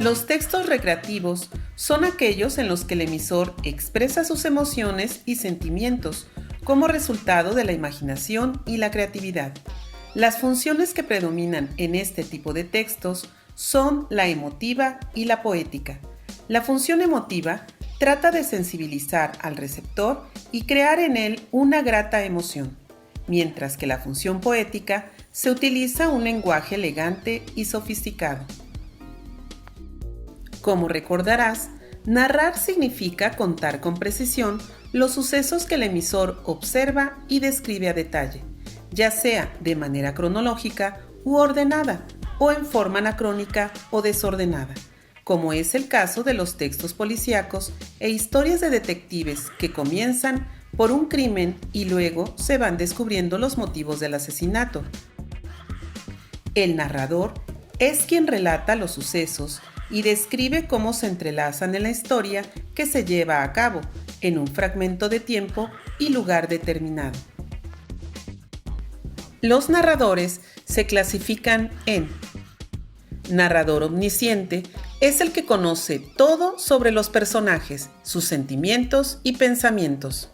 Los textos recreativos son aquellos en los que el emisor expresa sus emociones y sentimientos como resultado de la imaginación y la creatividad. Las funciones que predominan en este tipo de textos son la emotiva y la poética. La función emotiva trata de sensibilizar al receptor y crear en él una grata emoción, mientras que la función poética se utiliza un lenguaje elegante y sofisticado. Como recordarás, narrar significa contar con precisión los sucesos que el emisor observa y describe a detalle, ya sea de manera cronológica u ordenada, o en forma anacrónica o desordenada, como es el caso de los textos policíacos e historias de detectives que comienzan por un crimen y luego se van descubriendo los motivos del asesinato. El narrador es quien relata los sucesos y describe cómo se entrelazan en la historia que se lleva a cabo en un fragmento de tiempo y lugar determinado. Los narradores se clasifican en: narrador omnisciente es el que conoce todo sobre los personajes, sus sentimientos y pensamientos.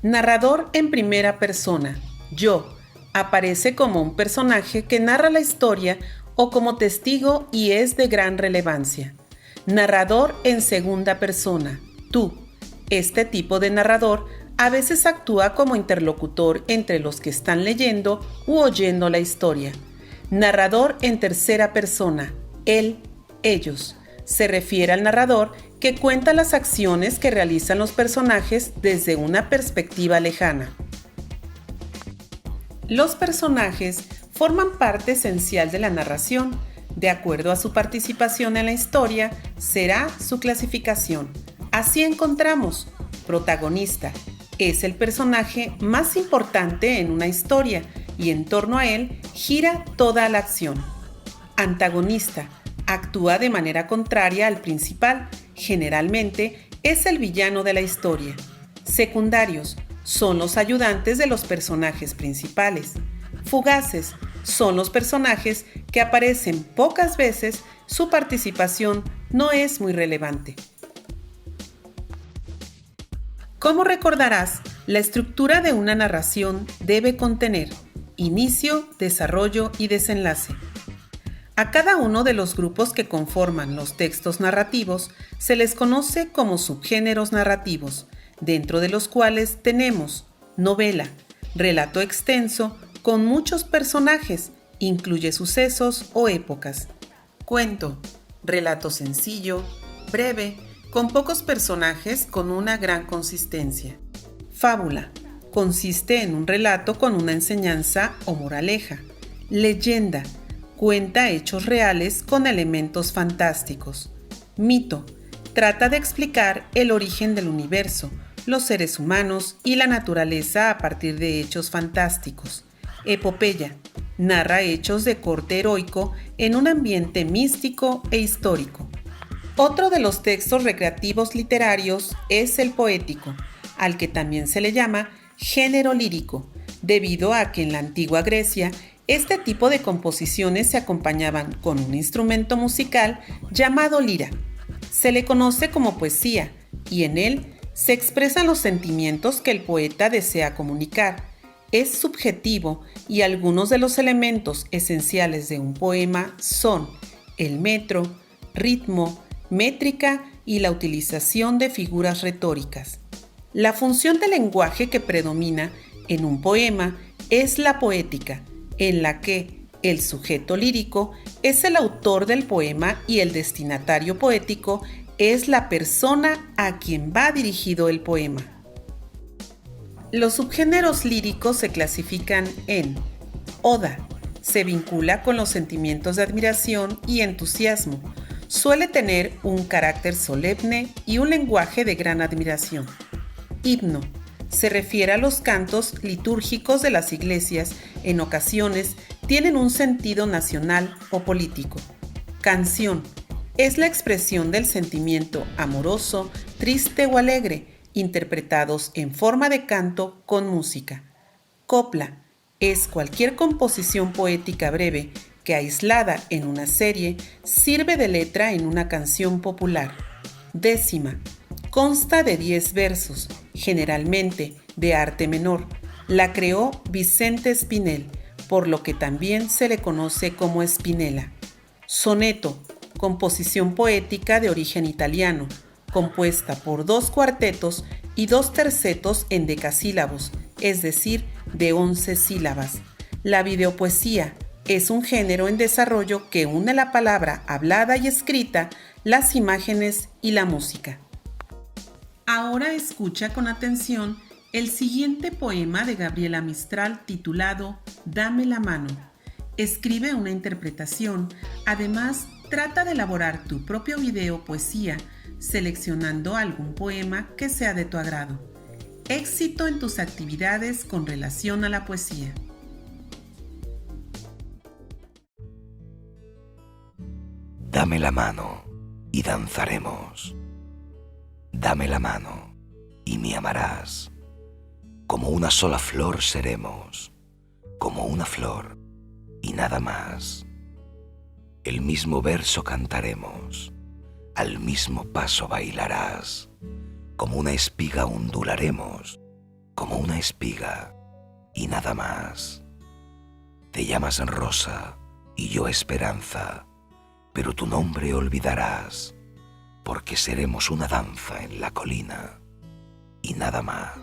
Narrador en primera persona, yo, aparece como un personaje que narra la historia o como testigo y es de gran relevancia. Narrador en segunda persona, tú. Este tipo de narrador a veces actúa como interlocutor entre los que están leyendo u oyendo la historia. Narrador en tercera persona, él, ellos. Se refiere al narrador que cuenta las acciones que realizan los personajes desde una perspectiva lejana. Los personajes forman parte esencial de la narración. De acuerdo a su participación en la historia, será su clasificación. Así encontramos: protagonista. Es el personaje más importante en una historia y en torno a él gira toda la acción. Antagonista. Actúa de manera contraria al principal. Generalmente es el villano de la historia. Secundarios. Son los ayudantes de los personajes principales. Fugaces. Son los personajes que aparecen pocas veces, su participación no es muy relevante. Como recordarás, la estructura de una narración debe contener inicio, desarrollo y desenlace. A cada uno de los grupos que conforman los textos narrativos se les conoce como subgéneros narrativos, dentro de los cuales tenemos novela, relato extenso con muchos personajes, incluye sucesos o épocas; cuento, relato sencillo, breve, con pocos personajes con una gran consistencia; fábula, consiste en un relato con una enseñanza o moraleja; leyenda, cuenta hechos reales con elementos fantásticos; mito, trata de explicar el origen del universo, los seres humanos y la naturaleza a partir de hechos fantásticos; epopeya, narra hechos de corte heroico en un ambiente místico e histórico. Otro de los textos recreativos literarios es el poético, al que también se le llama género lírico, debido a que en la antigua Grecia este tipo de composiciones se acompañaban con un instrumento musical llamado lira. Se le conoce como poesía y en él se expresan los sentimientos que el poeta desea comunicar. Es subjetivo y algunos de los elementos esenciales de un poema son el metro, ritmo, métrica y la utilización de figuras retóricas. La función del lenguaje que predomina en un poema es la poética, en la que el sujeto lírico es el autor del poema y el destinatario poético es la persona a quien va dirigido el poema. Los subgéneros líricos se clasifican en oda. Se vincula con los sentimientos de admiración y entusiasmo. Suele tener un carácter solemne y un lenguaje de gran admiración. Himno. Se refiere a los cantos litúrgicos de las iglesias. En ocasiones tienen un sentido nacional o político. Canción. Es la expresión del sentimiento amoroso, triste o alegre, interpretados en forma de canto con música. Copla. Es cualquier composición poética breve que aislada en una serie sirve de letra en una canción popular. Décima. Consta de 10 versos, generalmente de arte menor. La creó Vicente Espinel, por lo que también se le conoce como Spinella. Soneto, composición poética de origen italiano, compuesta por 2 cuartetos y 2 tercetos en decasílabos, es decir, de 11 sílabas. La videopoesía es un género en desarrollo que une la palabra hablada y escrita, las imágenes y la música. Ahora escucha con atención el siguiente poema de Gabriela Mistral titulado Dame la mano. Escribe una interpretación, además trata de elaborar tu propio video poesía, seleccionando algún poema que sea de tu agrado. Éxito en tus actividades con relación a la poesía. Dame la mano y danzaremos. Dame la mano y me amarás. Como una sola flor seremos, como una flor y nada más. El mismo verso cantaremos, al mismo paso bailarás. Como una espiga ondularemos, como una espiga y nada más. Te llamas Rosa y yo Esperanza, pero tu nombre olvidarás, porque seremos una danza en la colina y nada más.